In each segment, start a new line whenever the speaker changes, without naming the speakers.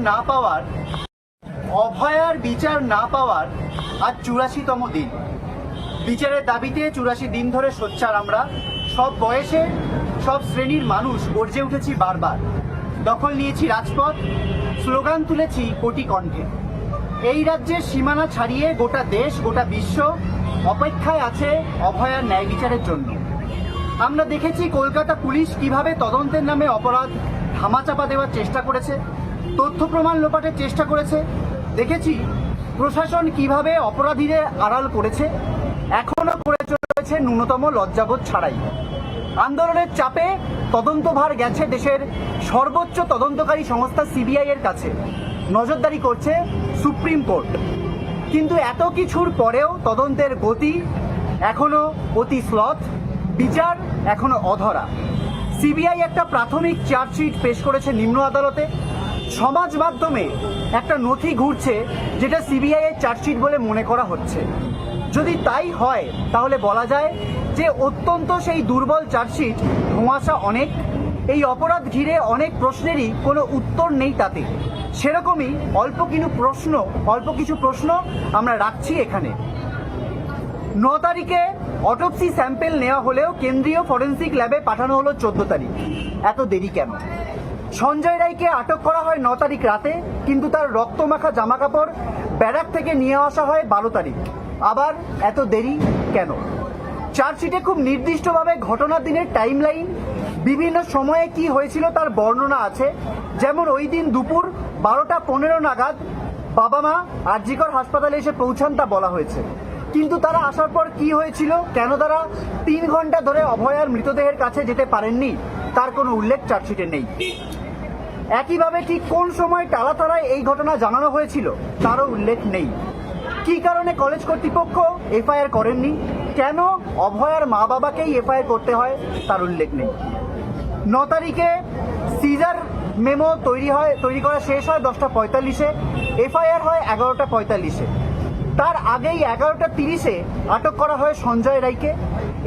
না পাওয়ার অভয়ার বিচার না পাওয়ার আজ 84তম দিন। বিচারের দাবিতে 84 দিন ধরে সোচ্চার আমরা। সব বয়সে সব শ্রেণীর মানুষ গর্জে উঠেছি বারবার। দখল নিয়েছি রাজপথ, স্লোগান তুলেছি কোটি কণ্ঠে। এই রাজ্যের সীমানা ছাড়িয়ে গোটা দেশ, গোটা বিশ্ব অপেক্ষায় আছে অভয়ার ন্যায় বিচারের জন্য। আমরা দেখেছি কলকাতা পুলিশ কিভাবে তদন্তের নামে অপরাধ ধামাচাপা দেওয়ার চেষ্টা করেছে, তথ্য প্রমাণ লোপাটের চেষ্টা করেছে। দেখেছি প্রশাসন কিভাবে অপরাধীদের আড়াল করেছে, এখনো করে চলেছে ন্যূনতম লজ্জাবোধ ছাড়াই। আন্দোলনের চাপে তদন্তভার গেছে দেশের সর্বোচ্চ তদন্তকারী সংস্থা সিবিআই এর কাছে, নজরদারি করছে সুপ্রিম কোর্ট। কিন্তু এত কিছুর পরেও তদন্তের গতি এখনো অতি স্লথ, বিচার এখনো অধরা। সিবিআই একটা প্রাথমিক চার্জশিট পেশ করেছে নিম্ন আদালতে। সমাজ মাধ্যমে একটা নথি ঘুরছে যেটা সিবিআই এর চার্জশিট বলে মনে করা হচ্ছে। যদি তাই হয় তাহলে বলা যায় যে অত্যন্ত সেই দুর্বল চার্জশিট, ধোঁয়াশা অনেক, এই অপরাধ ঘিরে অনেক প্রশ্নেরই কোনো উত্তর নেই তাতে। সেরকমই অল্প কিছু প্রশ্ন আমরা রাখছি এখানে। 9 তারিখে অটোপসি স্যাম্পেল নেওয়া হলেও কেন্দ্রীয় ফরেন্সিক ল্যাবে পাঠানো হলো 14 তারিখ। এত দেরি কেন? সঞ্জয় রায়কে আটক করা হয় 9 তারিখ রাতে, কিন্তু তার রক্তমাখা জামাকাপড় ব্যারাক থেকে নিয়ে আসা হয় 12 তারিখ। আবার এত দেরি কেন? চার্জশিটে খুব নির্দিষ্টভাবে ঘটনার দিনের টাইম লাইন, বিভিন্ন সময়ে কি হয়েছিল তার বর্ণনা আছে। যেমন ওই দিন দুপুর 12টা 15 নাগাদ বাবা মা 𝒉𝒂𝒏𝒏𝒆𝒍 হাসপাতালে এসে পৌঁছান তা বলা হয়েছে। কিন্তু তারা আসার পর কি হয়েছিল, কেন তারা 3 ঘন্টা ধরে অভয়ার মৃতদেহের কাছে যেতে পারেননি, তার কোনো উল্লেখ চার্জশিটে নেই। একইভাবে ঠিক কোন সময় টালাতাড়ায় এই ঘটনা জানানো হয়েছিল তারও উল্লেখ নেই। কি কারণে কলেজ কর্তৃপক্ষ এফআইআর করেননি, কেন অভয়ার মা বাবাকেই এফআইআর করতে হয় তার উল্লেখ নেই। 9 তারিখে সিজার মেমো তৈরি করা শেষ হয় 10টা 45-এ, এফআইআর হয় 11টা 45-এ। তার আগেই 11টা 30-এ আটক করা হয় সঞ্জয় রায়কে।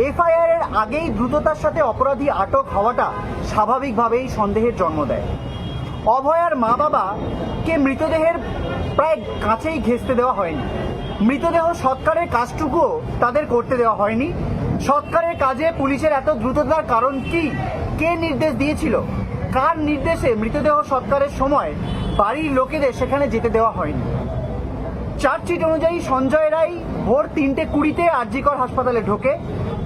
এফআইআর এর আগেই দ্রুততার সাথে অপরাধী আটক হওয়াটা স্বাভাবিকভাবেই সন্দেহের জন্ম দেয়। অভয়ার মা বাবাকে মৃতদেহের প্রায় কাছেই ঘেঁষতে দেওয়া হয়নি। মৃতদেহ সৎকারের কাজটুকুও তাদের করতে দেওয়া হয়নি। সৎকারের কাজে পুলিশের এত দ্রুততার কারণ কি? কে নির্দেশ দিয়েছিল? কার নির্দেশে মৃতদেহ সৎকারের সময় বাড়ির লোকেদের সেখানে যেতে দেওয়া হয়নি? চার্জশিট অনুযায়ী সঞ্জয় রায় ভোর 3:20-তে 𝒉𝒂𝒏𝒏𝒆 হাসপাতালে ঢোকে,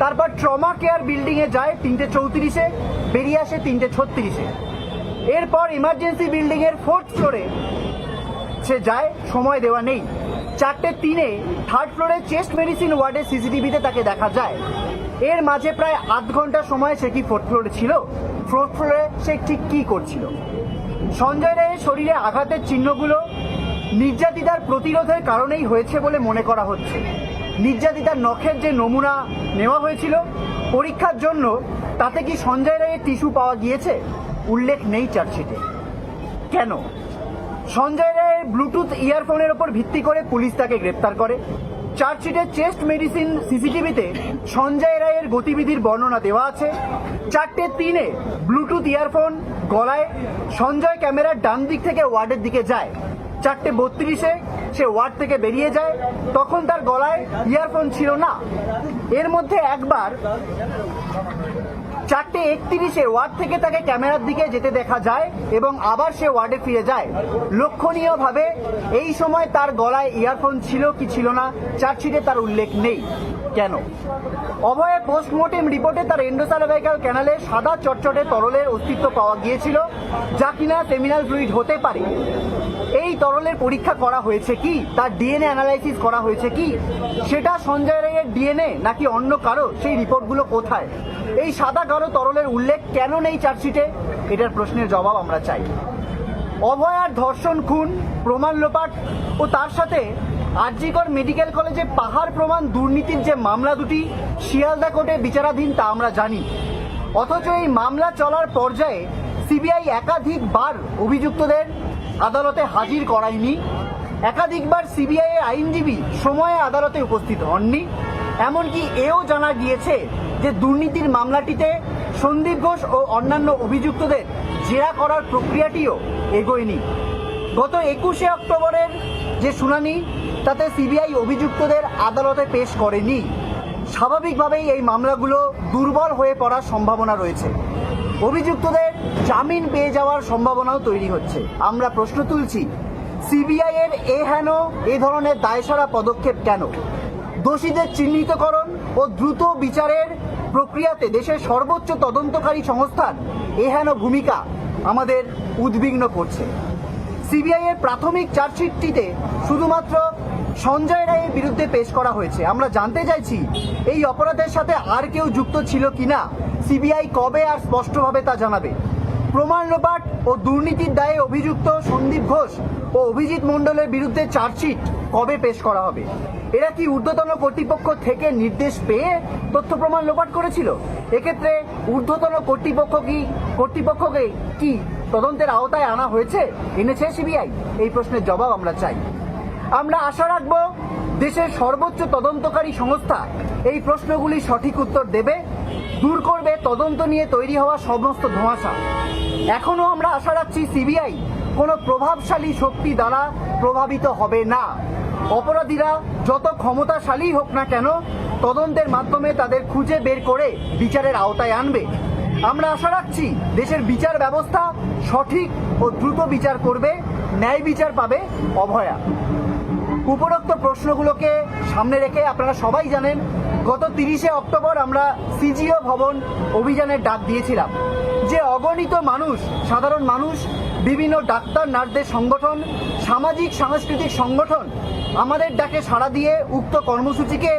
তারপর ট্রমা কেয়ার বিল্ডিংয়ে যায় 3:34-এ, বেরিয়ে আসে 3:36-এ। এরপর ইমার্জেন্সি বিল্ডিংয়ের 4th ফ্লোরে সে যায়, সময় দেওয়া নেই। 4:03-এ 3rd ফ্লোরে চেস্ট মেডিসিন ওয়ার্ডে সিসিটিভিতে তাকে দেখা যায়। এর মাঝে প্রায় আধ ঘন্টা সময় সে কি 4th ফ্লোরে ছিল? 4th ফ্লোরে সে ঠিক কি করছিল? সঞ্জয় রায়ের শরীরে আঘাতের চিহ্নগুলো নির্যাতিতার প্রতিরোধের কারণেই হয়েছে বলে মনে করা হচ্ছে। নির্যাতিতার নখের যে নমুনা নেওয়া হয়েছিল পরীক্ষার জন্য, তাতে কি সঞ্জয় রায়ের টিস্যু পাওয়া গিয়েছে? উল্লেখ নেই চার্জশিটে। কেন? সঞ্জয় রায়ের ব্লুটুথ ইয়ারফোনের ওপর ভিত্তি করে পুলিশ তাকে গ্রেপ্তার করে। চার্জশিটের চেস্ট মেডিসিন সিসিটিভিতে সঞ্জয় রায়ের গতিবিধির বর্ণনা দেওয়া আছে। 4:03-এ ব্লুটুথ ইয়ারফোন গলায় সঞ্জয় ক্যামেরার ডান দিক থেকে ওয়ার্ডের দিকে যায়। 4:32-এ সে ওয়ার্ড থেকে বেরিয়ে যায়, তখন তার গলায় ইয়ারফোন ছিল না। এর মধ্যে একবার 4:31-এ ওয়ার্ড থেকে তাকে ক্যামেরার দিকে যেতে দেখা যায় এবং আবার সে ওয়ার্ডে ফিরে যায়। লক্ষণীয়ভাবে এই সময় তার গলায় ইয়ারফোন ছিল কি ছিল না চার্জশিটে তার উল্লেখ নেই। কেন? অভয়ের পোস্টমর্টেম রিপোর্টে তার এন্ডোসার্ভাইকাল ক্যানালে সাদা চটচটে তরলের অস্তিত্ব পাওয়া গিয়েছিল, যা কিনা সেমিনাল ফ্লুইড হতে পারে। এই তরলের পরীক্ষা করা হয়েছে কি? তার ডিএনএ অ্যানালাইসিস করা হয়েছে কি? সেটা সঞ্জয় রায়ের ডিএনএ নাকি অন্য কারো? সেই রিপোর্টগুলো কোথায়? এই সাদা কালো তরলের উল্লেখ কেন নেই চার্জশিটে? এটার প্রশ্নের জবাব আমরা চাই। অভয়ার ধর্ষণ, খুন, প্রমাণ লোপাট ও তার সাথে 𝒉𝒂𝒏𝒏𝒆𝒍 মেডিকেল কলেজে পাহাড় প্রমাণ দুর্নীতির যে মামলা দুটি শিয়ালদা কোর্টে বিচারাধীন তা আমরা জানি। অথচ এই মামলা চলার পর্যায়ে সিবিআই একাধিকবার অভিযুক্তদের আদালতে হাজির করায়নি। একাধিকবার সিবিআই এর আইনজীবী সময়ে আদালতে উপস্থিত হননি। এমনকি এও জানা গিয়েছে যে দুর্নীতির মামলাটিতে সন্দীপ ঘোষ ও অন্যান্য অভিযুক্তদের জেরা করার প্রক্রিয়াটিও এগোয়নি। গত 21শে অক্টোবরের যে শুনানি তাতে সিবিআই অভিযুক্তদের আদালতে পেশ করেনি। স্বাভাবিকভাবেই এই মামলাগুলো দুর্বল হয়ে পড়ার সম্ভাবনা রয়েছে। অভিযুক্তদের জামিন পেয়ে যাওয়ার সম্ভাবনাও তৈরি হচ্ছে। আমরা প্রশ্ন তুলছি, সিবিআই এর এ ধরনের দায়সারা পদক্ষেপ কেন? দোষীদের চিহ্নিতকরণ ও দ্রুত বিচারের প্রক্রিয়াতে দেশের সর্বোচ্চ তদন্তকারী সংস্থার এহেন ভূমিকা আমাদের উদ্বিগ্ন করছে। সিবিআই এর প্রাথমিক চার্জশিটটিতে শুধুমাত্র সঞ্জয় রায়ের বিরুদ্ধে পেশ করা হয়েছে। আমরা জানতে চাইছি এই অপরাধের সাথে আর কেউ যুক্ত ছিল কিনা সিবিআই কবে আর স্পষ্টভাবে তা জানাবে। প্রমাণ লোপাট ও দুর্নীতির দায়ে অভিযুক্ত সন্দীপ ঘোষ ও অভিজিৎ মণ্ডলের বিরুদ্ধে চার্জশিট কবে পেশ করা হবে? এরা কি ঊর্ধ্বতন কর্তৃপক্ষ থেকে নির্দেশ পেয়ে তথ্য প্রমাণ লোপাট করেছিল? এক্ষেত্রে ঊর্ধ্বতন কর্তৃপক্ষকে কি তদন্তের আওতায় আনা হয়েছে, এনেছে সিবিআই? এই প্রশ্নের জবাব আমরা চাই। আমরা আশা রাখব দেশের সর্বোচ্চ তদন্তকারী সংস্থা এই প্রশ্নগুলির সঠিক উত্তর দেবে, দূর করবে তদন্ত নিয়ে তৈরি হওয়া সমস্ত ধোঁয়াশা। এখনো আমরা আশা রাখছি সিবিআই কোনো প্রভাবশালী শক্তি দ্বারা প্রভাবিত হবে না। অপরাধীরা যত ক্ষমতাশালী হোক না কেন, তদন্তের মাধ্যমে তাদের খুঁজে বের করে বিচারের আওতায় আনবে। আমরা আশা রাখছি দেশের বিচার ব্যবস্থা সঠিক ও দ্রুত বিচার করবে, ন্যায় বিচার পাবে অভয়া। উপরোক্ত প্রশ্নগুলোকে সামনে রেখে আপনারা সবাই জানেন গত 30শে অক্টোবর আমরা সিজিও ভবন অভিযানের ডাক দিয়েছিলাম। যে অগণিত মানুষ, সাধারণ মানুষ, বিভিন্ন ডাক্তার নার্সদের সংগঠন, সামাজিক সাংস্কৃতিক সংগঠন আমাদের ডাকে সাড়া দিয়ে উক্ত কর্মসূচিকে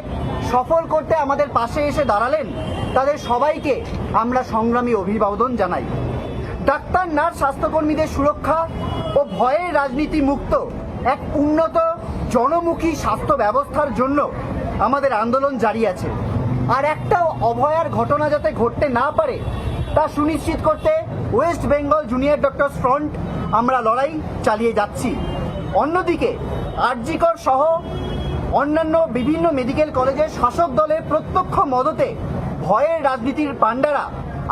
সফল করতে আমাদের পাশে এসে দাঁড়ালেন, তাদের সবাইকে আমরা সংগ্রামী অভিবাদন জানাই। ডাক্তার নার্স স্বাস্থ্যকর্মীদের সুরক্ষা ও ভয়ের রাজনীতি মুক্ত এক উন্নত জনমুখী স্বাস্থ্য ব্যবস্থার জন্য আমাদের আন্দোলন জারি আছে। আর একটাও অভয়ার ঘটনা যাতে ঘটতে না পারে তা সুনিশ্চিত করতে West Bengal junior doctors front আমরা লড়াই চালিয়ে যাচ্ছি। অন্যদিকে 𝒃𝒊𝒂𝒏𝒏𝒆 সহ অন্যান্য বিভিন্ন মেডিকেল কলেজের শাসক দলের প্রত্যক্ষ মদতে ভয়ের রাজনীতির পাণ্ডারা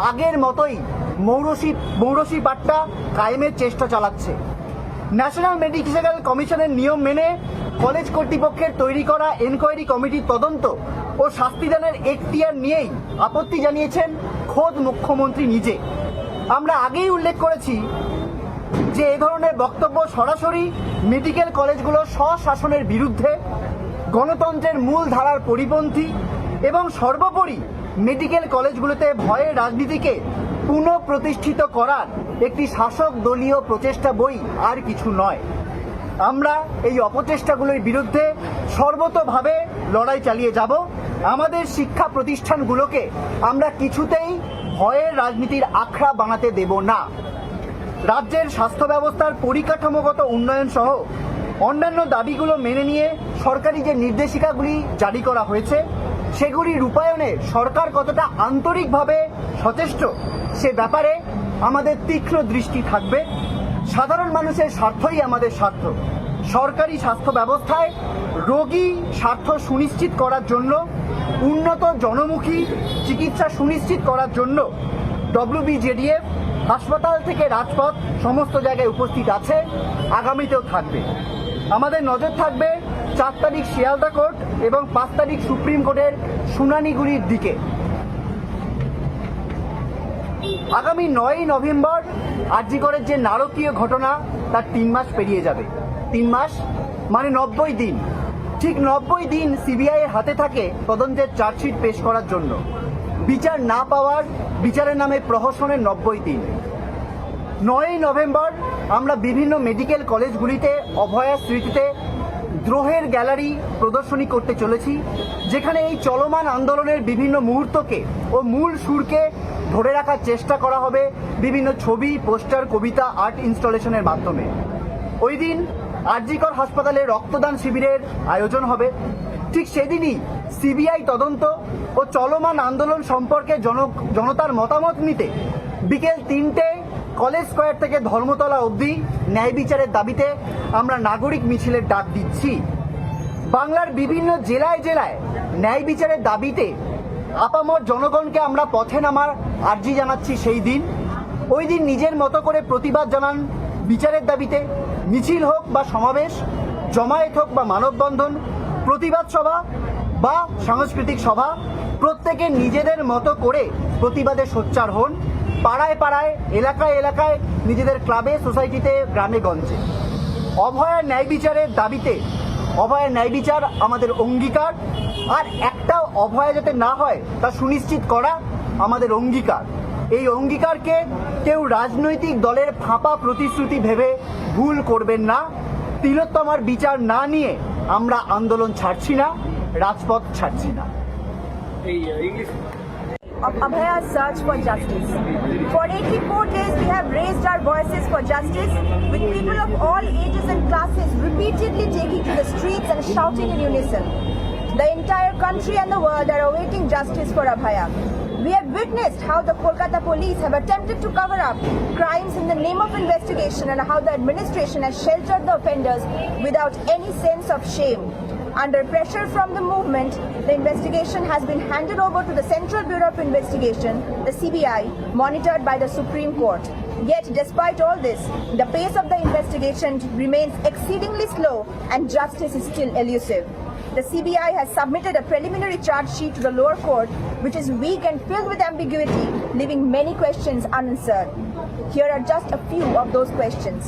আগের মতোই মৌরসি পাট্টা কায়েমের চেষ্টা চালাচ্ছে। ন্যাশনাল মেডিকেল কমিশনের নিয়ম মেনে কলেজ কর্তৃপক্ষের তৈরি করা এনকোয়ারি কমিটির তদন্ত ও শাস্তিদানের এখতিয়ার নিয়েই আপত্তি জানিয়েছেন খোদ মুখ্যমন্ত্রী নিজে। আমরা আগেই উল্লেখ করেছি যে এ ধরনের বক্তব্য সরাসরি মেডিকেল কলেজগুলোর স্বশাসনের বিরুদ্ধে, গণতন্ত্রের মূল ধারার পরিপন্থী এবং সর্বোপরি মেডিকেল কলেজগুলোতে ভয়ের রাজনীতিকে পুনঃপ্রতিষ্ঠিত করার একটি শাসক দলীয় প্রচেষ্টা বই আর কিছু নয়। আমরা এই অপচেষ্টাগুলোর বিরুদ্ধে সর্বতোভাবে লড়াই চালিয়ে যাব। আমাদের শিক্ষা প্রতিষ্ঠানগুলোকে আমরা কিছুতেই ভয়ের রাজনীতির আখড়া বানাতে দেব না। রাজ্যের স্বাস্থ্য ব্যবস্থার পরিকাঠামোগত উন্নয়ন সহ অন্যান্য দাবিগুলো মেনে নিয়ে সরকারি যে নির্দেশিকাগুলি জারি করা হয়েছে সেগুলি রূপায়ণে সরকার কতটা আন্তরিকভাবে সচেষ্ট সে ব্যাপারে আমাদের তীক্ষ্ণ দৃষ্টি থাকবে। সাধারণ মানুষের স্বার্থই আমাদের স্বার্থ। সরকারি স্বাস্থ্য ব্যবস্থায় রোগী স্বার্থ সুনিশ্চিত করার জন্য, উন্নত জনমুখী চিকিৎসা সুনিশ্চিত করার জন্য Wbjdf হাসপাতাল থেকে রাজপথ সমস্ত জায়গায় উপস্থিত আছে, আগামীতেও থাকবে। আমাদের নজর থাকবে 4 তারিখ শিয়ালদা কোর্ট এবং 5 তারিখ সুপ্রিম কোর্টের শুনানিগুলির দিকে। আগামী 9ই নভেম্বর 𝒃𝒊𝒂𝒏𝒏𝒆 যে নারকীয় ঘটনা তার 3 মাস পেরিয়ে যাবে। 3 মাস মানে 90 দিন। ঠিক 90 দিন সিবিআই এর হাতে থাকে তদন্তের চার্জশিট পেশ করার জন্য। বিচার না পাওয়ার, বিচারের নামে প্রহসনের 90 দিন। 9ই নভেম্বর আমরা বিভিন্ন মেডিকেল কলেজগুলিতে অভয়ার স্মৃতিতে দ্রোহের গ্যালারি প্রদর্শনী করতে চলেছি, যেখানে এই চলমান আন্দোলনের বিভিন্ন মুহূর্তকে ও মূল সুরকে ধরে রাখার চেষ্টা করা হবে বিভিন্ন ছবি, পোস্টার, কবিতা, আর্ট ইনস্টলেশনের মাধ্যমে। ওই দিন 𝒃𝒊𝒂𝒏𝒏𝒆 হাসপাতালে রক্তদান শিবিরের আয়োজন হবে। ঠিক সেদিনই সিবিআই তদন্ত ও চলমান আন্দোলন সম্পর্কে জনতার মতামত নিতে বিকেল 3টে কলেজ স্কোয়ার থেকে ধর্মতলা অবধি ন্যায় বিচারের দাবিতে আমরা নাগরিক মিছিলের ডাক দিচ্ছি। বাংলার বিভিন্ন জেলায় জেলায় ন্যায় বিচারের দাবিতে আপামর জনগণকে আমরা পথে নামার আর্জি জানাচ্ছি সেই দিন। ওই দিন নিজের মতো করে প্রতিবাদ জানান বিচারের দাবিতে, মিছিল হোক বা সমাবেশ, জমায়েত হোক বা মানববন্ধন, প্রতিবাদ সভা বা সাংস্কৃতিক সভা, প্রত্যেকে নিজেদের মতো করে প্রতিবাদে সোচ্চার হন। পাড়ায় পাড়ায়, এলাকায় এলাকায়, নিজেদের ক্লাবে, সোসাইটিতে, গ্রামে গঞ্জে। অভয়ার ন্যায় বিচারের দাবিতে, অভয়ার ন্যায় বিচার আমাদের অঙ্গীকার, আর একটা অভয়া যাতে না হয় তা সুনিশ্চিত করা আমাদের অঙ্গীকার। এই অঙ্গীকারকে কেউ রাজনৈতিক দলের ফাঁপা প্রতিশ্রুতি ভেবে ভুল করবেন না। তিলোত্তমার বিচার না নিয়ে আমরা আন্দোলন ছাড়ছি না, রাজপথ ছাড়ছি না।
Of Abhaya's search for justice. For 84 days we have raised our voices for justice, with people of all ages and classes repeatedly taking to the streets and shouting in unison. The entire country and the world are awaiting justice for Abhaya. We have witnessed how the Kolkata police have attempted to cover up crimes in the name of investigation, and how the administration has sheltered the offenders without any sense of shame. Under pressure from the movement, the investigation has been handed over to the Central Bureau of Investigation, the CBI, monitored by the Supreme Court. Yet, despite all this, the pace of the investigation remains exceedingly slow and justice is still elusive. The CBI has submitted a preliminary charge sheet to the lower court, which is weak and filled with ambiguity, leaving many questions unanswered. Here are just a few of those questions.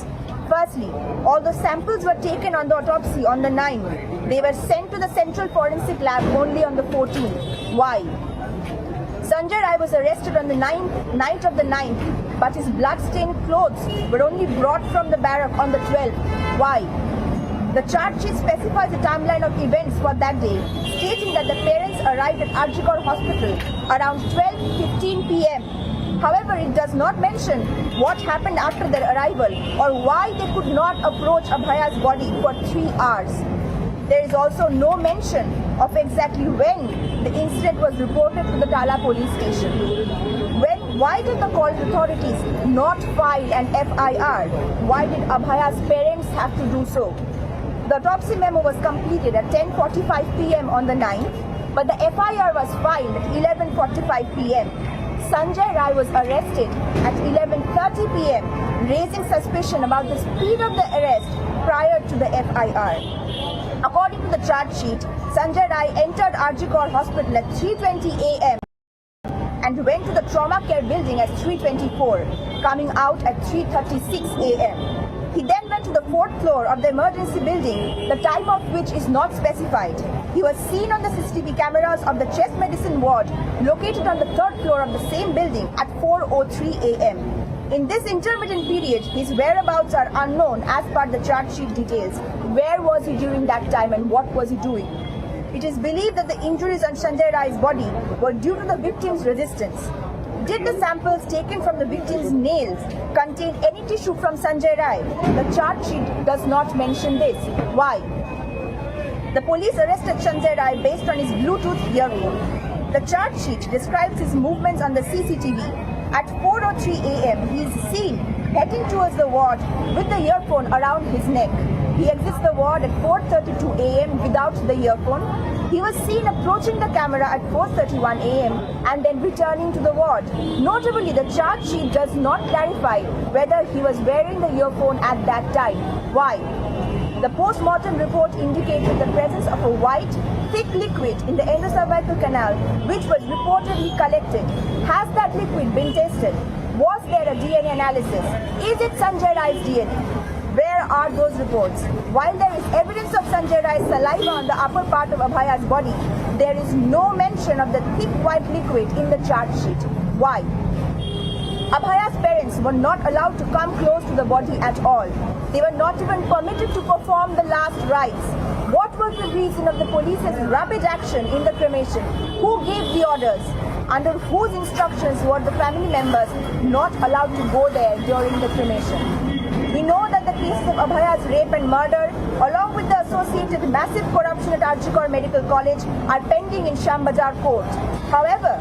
Firstly, although samples were taken on the autopsy on the 9th, they were sent to the Central Forensic Lab only on the 14th. Why? Sanjay Rai was arrested on the night of the 9th, but his blood-stained clothes were only brought from the barrack on the 12th. Why? The charge sheet specifies a timeline of events for that day, stating that the parents arrived at 𝒂𝒄𝒉 Hospital around 12:15 p.m. However, it does not mention what happened after their arrival or why they could not approach Abhaya's body for 3 hours. There is also no mention of exactly when the incident was reported to the Tala police station. Why did the called authorities not file an FIR? Why did Abhaya's parents have to do so? The autopsy memo was completed at 10:45 p.m. on the 9th, but the FIR was filed at 11:45 p.m. Sanjay Rai was arrested at 11:30 p.m., raising suspicion about the speed of the arrest prior to the FIR. According to the charge sheet, Sanjay Rai entered 𝒂𝒄𝒉 Hospital at 3:20 a.m. and went to the trauma care building at 3:24, coming out at 3:36 a.m. He then went to the 4th floor of the emergency building, the time of which is not specified. He was seen on the CCTV cameras of the chest medicine ward located on the 3rd floor of the same building at 4:03 a.m. In this intermittent period, his whereabouts are unknown as per the charge sheet details. Where was he during that time and what was he doing? It is believed that the injuries on Sanjay Rai's body were due to the victim's resistance. Did the samples taken from the victim's nails contain any tissue from Sanjay Rai? The charge sheet does not mention this. Why? The police arrested Sanjay Rai based on his Bluetooth earphone. The charge sheet describes his movements on the CCTV. At 4:03 a.m., he is seen heading towards the ward with the earphone around his neck. He exits the ward at 4:32 a.m. without the earphone. He was seen approaching the camera at 4:31 a.m. and then returning to the ward. Notably, the charge sheet does not clarify whether he was wearing the earphone at that time. Why? The post-mortem report indicated the presence of a white, thick liquid in the endocervical canal, which was reportedly collected. Has that liquid been tested? Was there a DNA analysis? Is it Sanjay Rai's DNA? Where are those reports? While there is evidence of Sanjay Rai's saliva on the upper part of Abhaya's body, there is no mention of the thick white liquid in the charge sheet. Why? Abhaya's parents were not allowed to come close to the body at all. They were not even permitted to perform the last rites. What was the reason of the police's rapid action in the cremation? Who gave the orders? Under whose instructions were the family members not allowed to go there during the cremation? We know that the cases of Abhaya's rape and murder, along with the associated massive corruption at 𝒂𝒄𝒉 Medical College, are pending in Shyambajar Court. However,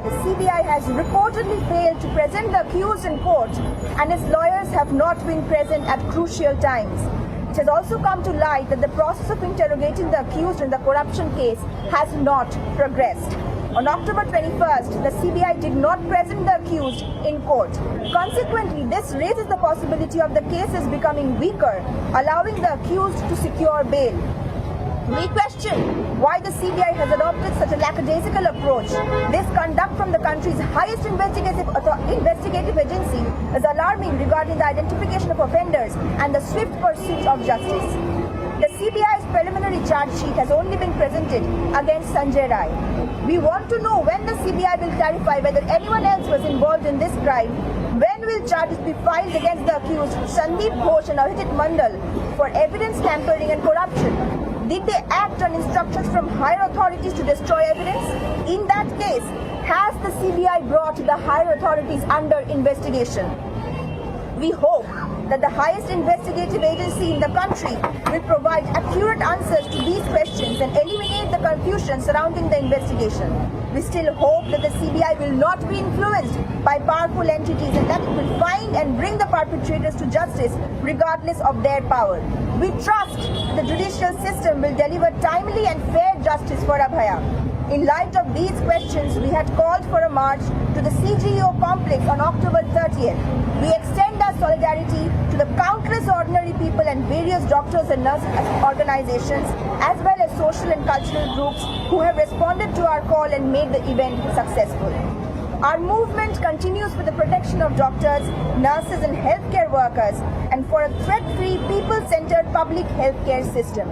the CBI has reportedly failed to present the accused in court, and its lawyers have not been present at crucial times. It has also come to light that the process of interrogating the accused in the corruption case has not progressed. On October 21st, the CBI did not present the accused in court. Consequently, this raises the possibility of the cases becoming weaker, allowing the accused to secure bail. We question why the CBI has adopted such a lackadaisical approach. This conduct from the country's highest investigative agency is alarming regarding the identification of offenders and the swift pursuit of justice. The CBI's preliminary charge sheet has only been presented against Sanjay Rai. We want to know when the CBI will clarify whether anyone else was involved in this crime. When will charges be filed against the accused Sandeep Ghosh and Abhijit Mandal for evidence tampering and corruption? Did they act on instructions from higher authorities to destroy evidence? In that case, has the CBI brought the higher authorities under investigation? We hope that the highest investigative agency in the country will provide accurate answers to these questions and eliminate the confusion surrounding the investigation. We still hope that the CBI will not be influenced by powerful entities and that it will find and bring the perpetrators to justice regardless of their power. We trust the judicial system will deliver timely and fair justice for Abhaya. In light of these questions, we had called for a march to the CGO complex on October 30th. We extend our solidarity to the countless ordinary people and various doctors and nurse organizations, as well as social and cultural groups who have responded to our call and made the event successful. Our movement continues for the protection of doctors, nurses and healthcare workers and for a threat-free, people-centered public healthcare system.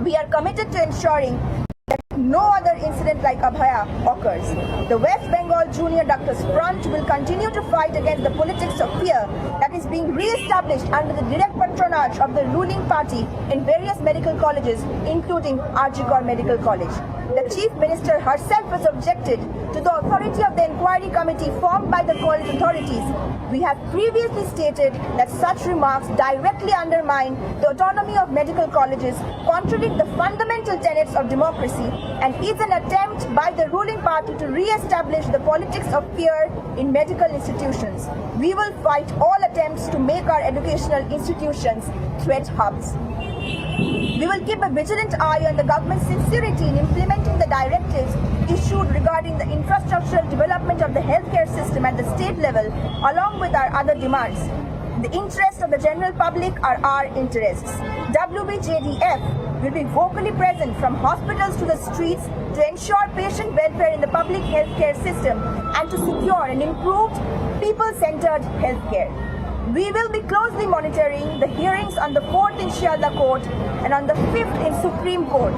We are committed to ensuring that no other incident like Abhaya occurs. The West Bengal Junior Doctors Front will continue to fight against the politics of fear that is being re-established under the direct patronage of the ruling party in various medical colleges, including 𝒂𝒄𝒉 Medical College. The Chief Minister herself has objected to the authority of the inquiry committee formed by the college authorities. We have previously stated that such remarks directly undermine the autonomy of medical colleges, contradict the fundamental tenets of democracy, and is an attempt by the ruling party to re-establish the politics of fear in medical institutions. We will fight all attempts to make our educational institutions threat hubs. We will keep a vigilant eye on the government's sincerity in implementing the directives issued regarding the infrastructural development of the healthcare system at the state level, along with our other demands. The interests of the general public are our interests. Wbjdf will be vocally present from hospitals to the streets to ensure patient welfare in the public healthcare system and to secure an improved, people-centered healthcare. We will be closely monitoring the hearings on the 4th in Shialdah Court and on the 5th in Supreme Court.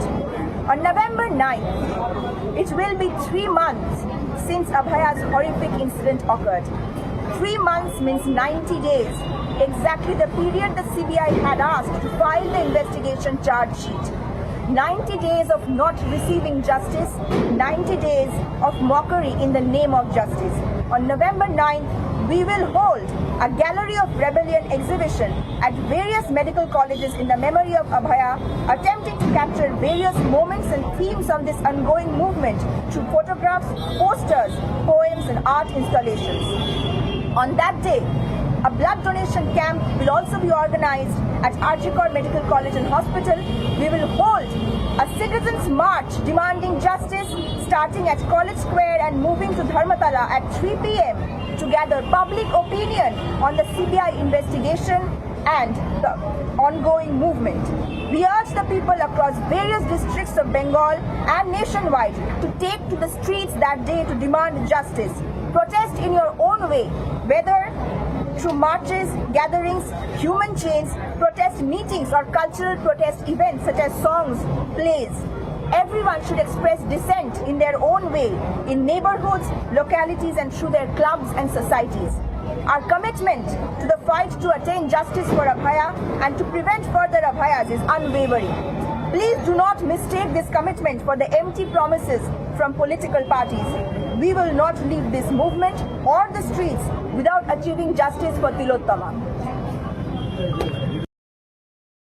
On November 9th, it will be 3 months since Abhaya's horrific incident occurred. 3 months means 90 days, exactly the period the CBI had asked to file the investigation charge sheet. 90 days of not receiving justice, 90 days of mockery in the name of justice. On November 9th, we will hold a gallery of rebellion exhibition at various medical colleges in the memory of Abhaya, attempting to capture various moments and themes of this ongoing movement through photographs, posters, poems and art installations. On that day, a blood donation camp will also be organized at 𝒂𝒄𝒉 Medical College and Hospital. We will hold a citizens' march demanding justice starting at College Square and moving to Dharmatala at 3 p.m. to gather public opinion on the CBI investigation and the ongoing movement. We urge the people across various districts of Bengal and nationwide to take to the streets that day to demand justice. Protest in your own way, whether through marches, gatherings, human chains, protest meetings or cultural protest events such as songs, plays. Everyone should express dissent in their own way, in neighborhoods, localities and through their clubs and societies. Our commitment to the fight to attain justice for Abhaya and to prevent further Abhayas is unwavering. Please do not mistake this commitment for the empty promises from political parties. We will not leave this movement or the streets without achieving justice for Tilottama.